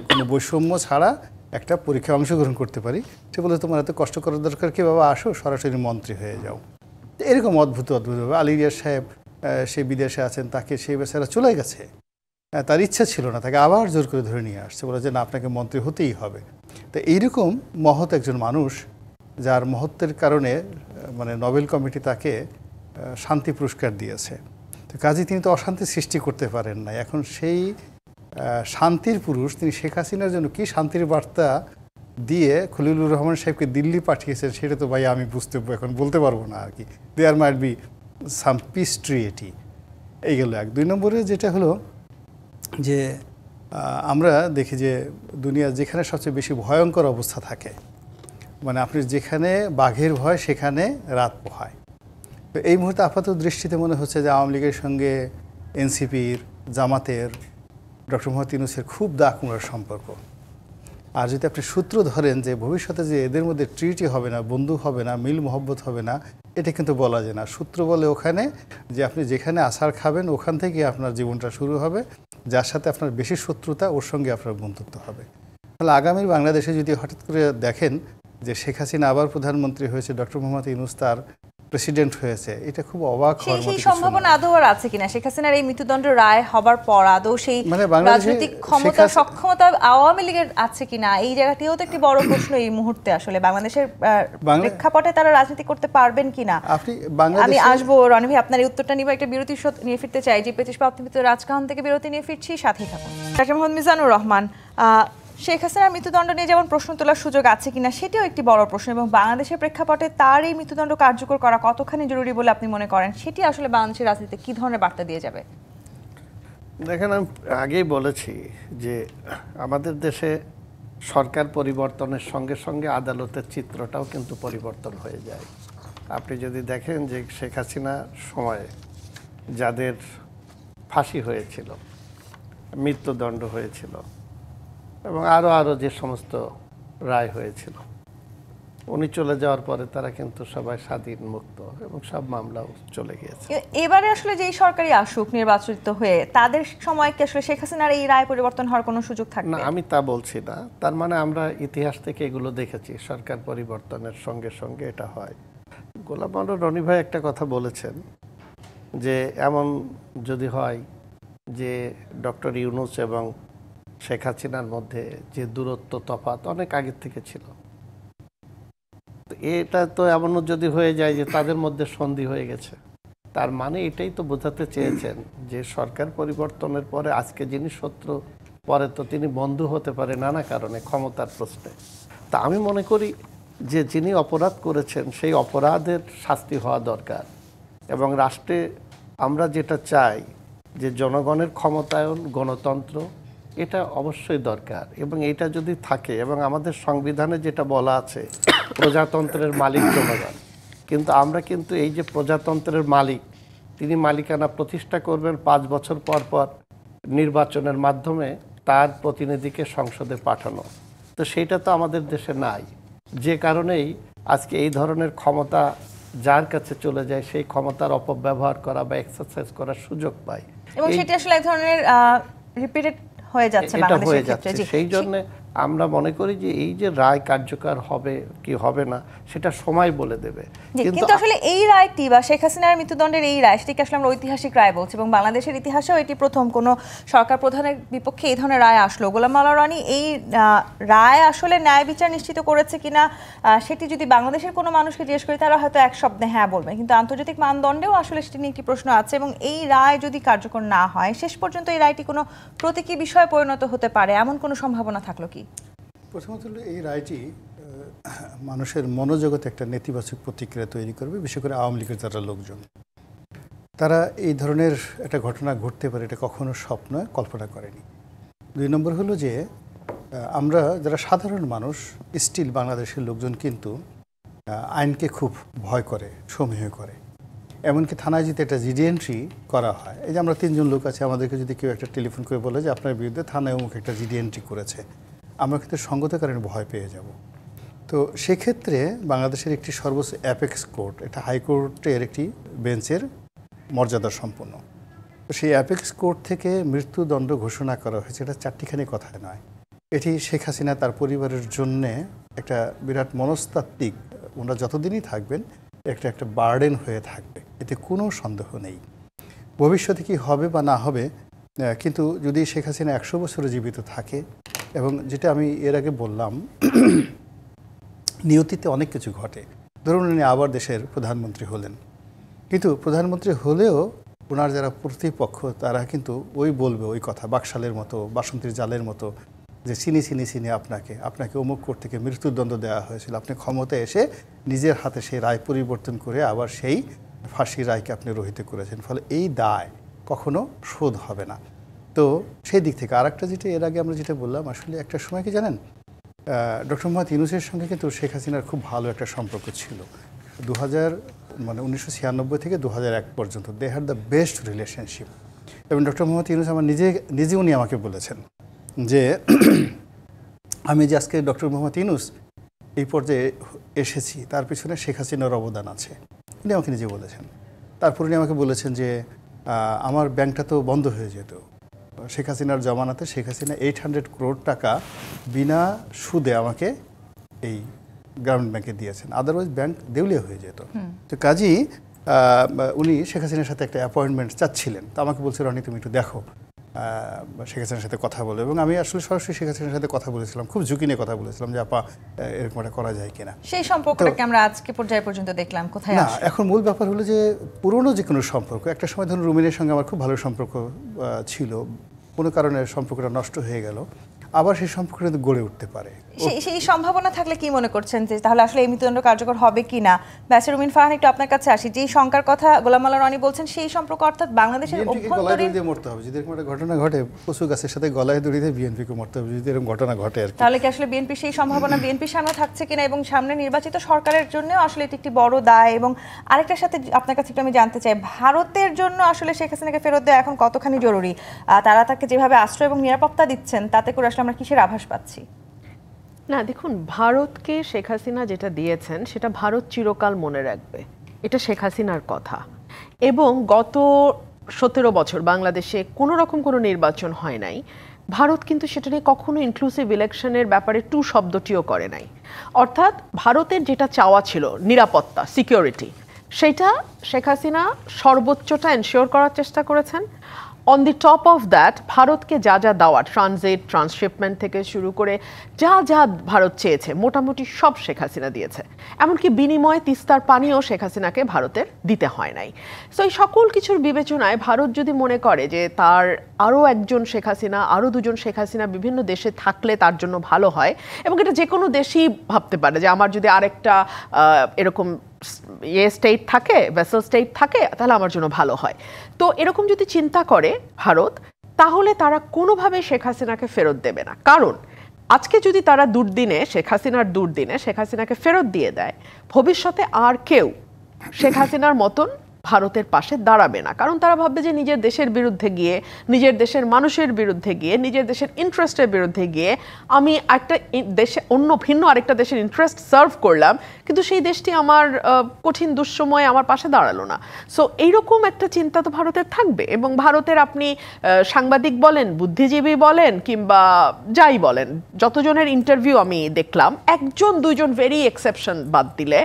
কোনো বৈষম্য ছাড়া একটা পরীক্ষায় অংশগ্রহণ করতে পারি। সে বলে তোমার এত কষ্ট করার দরকার কি বাবা, আসো সরাসরি মন্ত্রী হয়ে যাও। এরকম অদ্ভুতভাবে আলিয়ার সাহেব সে বিদেশে আছেন, তাকে সেই বেচারা চলে গেছে, তার ইচ্ছা ছিল না, তাকে আবার জোর করে ধরে নিয়ে আসছে, বলে যে না, আপনাকে মন্ত্রী হতেই হবে। তো এইরকম মহৎ একজন মানুষ, যার মহত্বের কারণে মানে নোবেল কমিটি তাকে শান্তি পুরস্কার দিয়েছে। তো কাজে তিনি তো অশান্তি সৃষ্টি করতে পারেন না। এখন সেই শান্তির পুরুষ তিনি শেখ হাসিনার জন্য কি শান্তির বার্তা দিয়ে খলিলুর রহমান সাহেবকে দিল্লি পাঠিয়েছেন, সেটা তো ভাই আমি এখন বলতে পারবো না আর কি। There might be some peace treaty. এই গেল এক। 2 নম্বরে যেটা হলো যে আমরা দেখি যে দুনিয়া যেখানে সবচেয়ে বেশি ভয়ঙ্কর অবস্থা থাকে, মানে আপনি যেখানে বাঘের ভয় সেখানে রাত পোহায়। তো এই মুহূর্তে আপাত দৃষ্টিতে মনে হচ্ছে যে আওয়ামী লীগের সঙ্গে এনসিপির, জামাতের, ডক্টর মোহাম্মদ ইউনূসের খুব দাকুমড়ার সম্পর্ক। আর যদি আপনি সূত্র ধরেন যে ভবিষ্যতে যে এদের মধ্যে ট্রিটি হবে না, বন্ধু হবে না, মিল মহব্বত হবে না, এটা কিন্তু বলা যায় না। সূত্র বলে ওখানে যে আপনি যেখানে আছাড় খাবেন ওখান থেকে আপনার জীবনটা শুরু হবে, যার সাথে আপনার বেশি শত্রুতা ওর সঙ্গে আপনার বন্ধুত্ব হবে। তাহলে আগামীর বাংলাদেশে যদি হঠাৎ করে দেখেন যে শেখ হাসিনা আবার প্রধানমন্ত্রী হয়েছে, ডক্টর মোহাম্মদ ইউনূস তার প্রেসিডেন্ট হয়েছে, এটা খুব অবাক হওয়ার মতো সেই কিছু সম্ভাবনা না। আদৌ আর আছে কিনা? শেখ হাসিনার এই মৃত্যুদণ্ড রায় হবার পর আদৌ সেই মানে বাংলাদেশে রাজনৈতিক ক্ষমতা, সক্ষমতা আওয়ামী লীগের আছে কিনা, এই জায়গাটিও তো একটি বড় প্রশ্ন এই মুহূর্তে। আসলে বাংলাদেশের প্রেক্ষাপটে তারা রাজনীতি করতে পারবেন কিনা? আমি আসবো রনি ভাই, আপনার এই উত্তরটা নিব। একটা বিরতি নিয়ে ফিরতে চাই। যে 25 অর্থনীতি রাজকাহন থেকে বিরতি নিয়ে ফিরছি, সাথেই থাকুন। ডক্টর মোহাম্মদ মিজানুর রহমান, শেখ হাসিনার মৃত্যুদণ্ড নিয়ে যেমন প্রশ্ন তোলার সুযোগ আছে কিনা সেটিও একটি বড় প্রশ্ন, এবং বাংলাদেশের প্রেক্ষাপটে তার এই মৃত্যুদণ্ড কার্যকর করা কতখানি জরুরি বলে আপনি মনে করেন? সেটি আসলে বাংলাদেশের রাজনীতিতে কি ধরনের বার্তা দিয়ে যাবে? দেখেন, আমি আগেই বলেছি যে আমাদের দেশে সরকার পরিবর্তনের সঙ্গে সঙ্গে আদালতের চিত্রটাও কিন্তু পরিবর্তন হয়ে যায়। আপনি যদি দেখেন যে শেখ হাসিনার সময়ে যাদের ফাঁসি হয়েছিল, মৃত্যুদণ্ড হয়েছিল এবং আরও যে সমস্ত রায় হয়েছিল, উনি চলে যাওয়ার পরে তারা কিন্তু সবাই স্বাধীন মুক্ত এবং সব মামলাও চলে গিয়েছে। এবারে আসলে যেই সরকারি আসুক নির্বাচিত হয়ে, তাদের সময় কি আসলে শেখ হাসিনার এই রায় পরিবর্তন হওয়ার কোনো সুযোগ থাকবে? না, আমি তা বলছি না। তার মানে আমরা ইতিহাস থেকে এগুলো দেখেছি, সরকার পরিবর্তনের সঙ্গে সঙ্গে এটা হয়। গোলাম মাওলা রনি ভাই একটা কথা বলেছেন যে এমন যদি হয় যে ডক্টর ইউনূস এবং শেখ হাসিনার মধ্যে যে দূরত্ব তফাৎ অনেক আগের থেকে ছিল, এটা তো এমনও যদি হয়ে যায় যে তাদের মধ্যে সন্ধি হয়ে গেছে, তার মানে এটাই তো বোঝাতে চেয়েছেন যে সরকার পরিবর্তনের পরে আজকে যিনি শত্রু, পরে তো তিনি বন্ধু হতে পারে নানা কারণে, ক্ষমতার প্রশ্নে। তা আমি মনে করি যে যিনি অপরাধ করেছেন সেই অপরাধের শাস্তি হওয়া দরকার, এবং রাষ্ট্রে আমরা যেটা চাই যে জনগণের ক্ষমতায়ন, গণতন্ত্র, এটা অবশ্যই দরকার। এবং এটা যদি থাকে, এবং আমাদের সংবিধানে যেটা বলা আছে প্রজাতন্ত্রের মালিক জনগণ, কিন্তু আমরা কিন্তু এই যে প্রজাতন্ত্রের মালিক, তিনি মালিকানা প্রতিষ্ঠা করবেন 5 বছর পর পর নির্বাচনের মাধ্যমে তার প্রতিনিধিকে সংসদে পাঠানো, তো সেইটা তো আমাদের দেশে নাই। যে কারণেই আজকে এই ধরনের ক্ষমতা যার কাছে চলে যায় সেই ক্ষমতার অপব্যবহার করা বা এক্সারসাইজ করার সুযোগ পায়, এবং সেটা আসলে এক ধরনের রিপিটেড হয়ে যাচ্ছে বাংলাদেশের ক্ষেত্রে। সেই জন্য আমরা মনে করি যে এই যে রায় কার্যকর হবে কি হবে না সেটা সময় বলে দেবে। কিন্তু আসলে এই রায়টি বা শেখ হাসিনার মৃত্যুদণ্ডের এই রায়, সেটাকে আসলে আমরা ঐতিহাসিক রায় বলছি, এবং বাংলাদেশের ইতিহাসেও এটি প্রথম কোনো সরকার প্রধানের বিপক্ষে এই ধরনের রায় আসলো। গোলাম মাওলা রনি, এই রায় আসলে ন্যায় বিচার নিশ্চিত করেছে কিনা সেটি যদি বাংলাদেশের কোনো মানুষকে জিজ্ঞেস করি, তারা হয়তো এক শব্দে হ্যাঁ বলবে, কিন্তু আন্তর্জাতিক মানদণ্ডেও আসলে সেটি নিয়ে একটি প্রশ্ন আছে। এবং এই রায় যদি কার্যকর না হয়, শেষ পর্যন্ত এই রায়টি কোনো প্রতীকী বিষয়ে পরিণত হতে পারে, এমন কোনো সম্ভাবনা থাকলো কি? প্রথমত হলো এই রায়টি মানুষের মনোজগতে একটা নেতিবাচক প্রতিক্রিয়া তৈরি করবে, বিশেষ করে আওয়ামী লীগের যারা লোকজন, তারা এই ধরনের একটা ঘটনা ঘটতে পারে এটা কখনো স্বপ্ন কল্পনা করেনি। 2 নম্বর হলো যে আমরা যারা সাধারণ মানুষ, স্টিল বাংলাদেশের লোকজন কিন্তু আইনকে খুব ভয় করে, সমীহ করে। এমনকি থানায় যদি একটা জিডি এন্ট্রি করা হয়, এই যে আমরা 3 জন লোক আছে, আমাদেরকে যদি কেউ একটা টেলিফোন করে বলে যে আপনার বিরুদ্ধে থানায় অমুক একটা জিডি এন্ট্রি করেছে, আমরা কিন্তু সঙ্গত কারণে ভয় পেয়ে যাব। তো সেক্ষেত্রে বাংলাদেশের একটি সর্বোচ্চ অ্যাপেক্স কোর্ট, এটা হাইকোর্টের একটি বেঞ্চের মর্যাদা সম্পন্ন, তো সেই অ্যাপেক্স কোর্ট থেকে মৃত্যুদণ্ড ঘোষণা করা হয়েছে। এটা চারটিখানি কথায় নয়, এটি শেখ হাসিনা তার পরিবারের জন্যে একটা বিরাট মনস্তাত্ত্বিক, ওনারা যতদিনই থাকবেন একটা বার্ডেন হয়ে থাকবে, এতে কোনো সন্দেহ নেই। ভবিষ্যতে কি হবে বা না হবে, কিন্তু যদি শেখ হাসিনা 100 বছরে জীবিত থাকে, এবং যেটা আমি এর আগে বললাম, নিয়তিতে অনেক কিছু ঘটে। ধরুন উনি আবার দেশের প্রধানমন্ত্রী হলেন, কিন্তু প্রধানমন্ত্রী হলেও ওনার যারা প্রতিপক্ষ তারা কিন্তু ওই বলবে ওই কথা, বাকশালের মতো, বাসন্তীর জালের মতো, যে চিনি আপনাকে অমুক কোর্ট থেকে মৃত্যুদণ্ড দেওয়া হয়েছিল, আপনি ক্ষমতায় এসে নিজের হাতে সেই রায় পরিবর্তন করে আবার সেই ফাঁসির রায়কে আপনি রহিত করেছেন, ফলে এই দায় কখনো শোধ হবে না। তো সেই দিক থেকে আরেকটা যেটা এর আগে আমরা যেটা বললাম, আসলে একটা সময় কি জানেন, ডক্টর মোহাম্মদ ইউনূসের সঙ্গে কিন্তু শেখ হাসিনার খুব ভালো একটা সম্পর্ক ছিল। 1996 থেকে 2001 পর্যন্ত they had the best relationship. এবং ডক্টর মোহাম্মদ ইউনূস আমার নিজে উনি আমাকে বলেছেন যে আমি যে আজকে ডক্টর মোহাম্মদ ইউনূস এই পর্যায়ে এসেছি, তার পিছনে শেখ হাসিনার অবদান আছে, উনি আমাকে নিজে বলেছেন। তারপর উনি আমাকে বলেছেন যে আমার ব্যাংকটা তো বন্ধ হয়ে যেত, শেখ হাসিনার জমানাতে শেখ হাসিনা 800 করোড় টাকা বিনা সুদে আমাকে এই গ্রামীণ ব্যাংকে দিয়েছেন, আদারওয়াইজ ব্যাংক দেউলিয়া হয়ে যেত। তো কাজেই উনি শেখ হাসিনার সাথে একটা অ্যাপয়েন্টমেন্ট চাচ্ছিলেন, তো আমাকে বলছিল রনি তুমি একটু দেখো শেখ হাসিনার সাথে কথা বলো। এবং আমি আসলে সরাসরি শেখ হাসিনার সাথে কথা বলেছিলাম, খুব ঝুঁকি নিয়ে কথা বলেছিলাম যে আপা এরকম একটা করা যায় কিনা। সেই সম্পর্কটাকে আমরা আজকে পর্যায়ে পর্যন্ত দেখলাম কোথায় না, এখন মূল ব্যাপার হলো যে পুরনো যে কোনো সম্পর্ক, একটা সময় ধরুন রুমিনের সঙ্গে আমার খুব ভালো সম্পর্ক ছিল, কোনো কারণে সম্পর্কটা নষ্ট হয়ে গেল, আবার সেই সম্পর্কটা গড়ে উঠতে পারে। সেই সম্ভাবনা থাকলে কি মনে করছেন যে তাহলে আসলে এই মৃত্যুদণ্ড কার্যকর হবে কিনা? ব্যাসেরুমিন ফারহান, একটু আপনার কাছে আসি। যেই শঙ্কার কথা গোলাম মাওলা রনি বলছেন, সেই সম্পর্ক অর্থাৎ বাংলাদেশের অভ্যন্তরীণ মরতে হবে, যদি এরকম একটা ঘটনা ঘটে, কচু গাছের সাথে গলায় দড়ি দিয়ে বিএনপিকে মরতে হবে যদি এরকম ঘটনা ঘটে। আর তাহলে কি আসলে বিএনপি সেই সম্ভাবনা বিএনপির সামনে থাকছে কিনা, এবং সামনে নির্বাচিত সরকারের জন্য আসলে এটি একটি বড় দায়? এবং আরেকটার সাথে আপনার কাছে একটু আমি জানতে চাই, ভারতের জন্য আসলে শেখ হাসিনাকে ফেরত দেওয়া এখন কতখানি জরুরি? তারা তাকে যেভাবে আশ্রয় এবং নিরাপত্তা দিচ্ছেন, তাতে করে আসলে আমরা কিসের আভাস পাচ্ছি? না দেখুন, ভারতকে শেখ হাসিনা যেটা দিয়েছেন সেটা ভারত চিরকাল মনে রাখবে, এটা শেখ হাসিনার কথা। এবং গত 17 বছর বাংলাদেশে কোনো রকম কোনো নির্বাচন হয় নাই, ভারত কিন্তু সেটা নিয়ে কখনো ইনক্লুসিভ ইলেকশনের ব্যাপারে টু শব্দটিও করে নাই। অর্থাৎ ভারতের যেটা চাওয়া ছিল নিরাপত্তা, সিকিউরিটি, সেটা শেখ হাসিনা সর্বোচ্চটা এনশিওর করার চেষ্টা করেছেন। On the top of that ভারতকে যা যা দেওয়া, ট্রানজিট, ট্রান্সশিপমেন্ট থেকে শুরু করে যা যা ভারত চেয়েছে মোটামুটি সব শেখ হাসিনা দিয়েছে। এমনকি বিনিময়ে তিস্তার পানিও শেখ হাসিনাকে ভারতের দিতে হয় নাই। সো এই সকল কিছুর বিবেচনায় ভারত যদি মনে করে যে তার আরও একজন শেখ হাসিনা, আরও দুজন শেখ হাসিনা বিভিন্ন দেশে থাকলে তার জন্য ভালো হয়, এবং এটা যে কোনো দেশই ভাবতে পারে যে আমার যদি আরেকটা এরকম স্টেট থাকে, ভেসেল স্টেট থাকে, তাহলে আমার জন্য ভালো হয়। তো এরকম যদি চিন্তা করে ভারত, তাহলে তারা কোনোভাবে শেখ হাসিনাকে ফেরত দেবে না। কারণ আজকে যদি তারা দুর্দিনে, শেখ হাসিনার দুর্দিনে শেখ হাসিনাকে ফেরত দিয়ে দেয়, ভবিষ্যতে আর কেউ শেখ হাসিনার মতন ভারতের পাশে দাঁড়াবে না। কারণ তারা ভাববে যে নিজের দেশের বিরুদ্ধে গিয়ে, নিজের দেশের মানুষের বিরুদ্ধে গিয়ে, নিজের দেশের ইন্টারেস্টের বিরুদ্ধে গিয়ে আমি একটা দেশে অন্য ভিন্ন আরেকটা দেশের ইন্টারেস্ট সার্ভ করলাম, কিন্তু সেই দেশটি আমার কঠিন দুঃসময়ে আমার পাশে দাঁড়ালো না। সো এইরকম একটা চিন্তা তো ভারতের থাকবে। এবং ভারতের আপনি সাংবাদিক বলেন, বুদ্ধিজীবী বলেন, কিংবা যাই বলেন, যতজনের ইন্টারভিউ আমি দেখলাম, একজন দুইজন ভেরি এক্সেপশন বাদ দিলে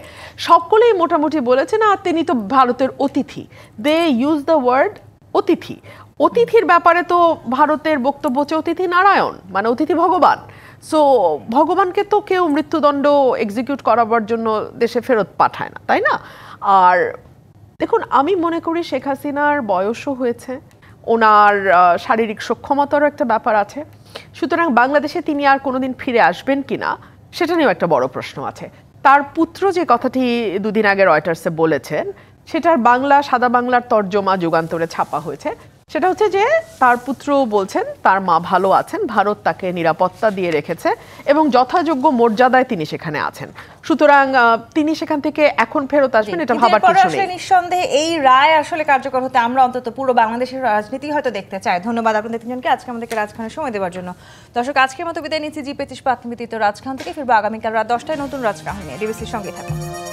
সকলেই মোটামুটি বলেছে না তিনি তো ভারতের অতিথি। দে ইউজ দ্য ওয়ার্ড অতিথি। অতিথির ব্যাপারে তো ভারতের বক্তব্য হচ্ছে অতিথি নারায়ণ, মানে অতিথি ভগবান। সো ভগবানকে তো কেউ মৃত্যুদণ্ড এক্সিকিউট করাবার জন্য দেশে ফেরত পাঠায় না, তাই না? আর দেখুন, আমি মনে করি শেখ হাসিনার বয়সও হয়েছে, ওনার শারীরিক সক্ষমতারও একটা ব্যাপার আছে। সুতরাং বাংলাদেশে তিনি আর কোনোদিন ফিরে আসবেন কিনা সেটা নিয়েও একটা বড় প্রশ্ন আছে। তার পুত্র যে কথাটি দুদিন আগে রয়টার্সে বলেছেন, সেটার বাংলা, সাদা বাংলার তর্জমা যুগান্তরে ছাপা হয়েছে। সেটা হচ্ছে যে তার পুত্র বলছেন তার মা ভালো আছেন, ভারত তাকে নিরাপত্তা দিয়ে রেখেছে এবং যথাযোগ্য মর্যাদায় তিনি সেখানে আছেন। সুতরাং তিনি সেখান থেকে এখন ফেরত আসবেন, এটা ভাবার কিছু নেই। নিঃসন্দেহে এই রায় আসলে কার্যকর হতে আমরা অন্তত পুরো বাংলাদেশের রাজনীতি হয়তো দেখতে চাই। ধন্যবাদ আপনাদের তিনজনকে আজকে আমাদেরকে রাজখানের সময় দেওয়ার জন্য। দর্শক, আজকের মতো বিদায় নিচ্ছি জি25 প্রাথমিক রাজখান থেকে। ফিরবো আগামীকাল রাত 10টায় নতুন রাজকাহন নিয়ে। ডিবিসির সঙ্গে থাকুন।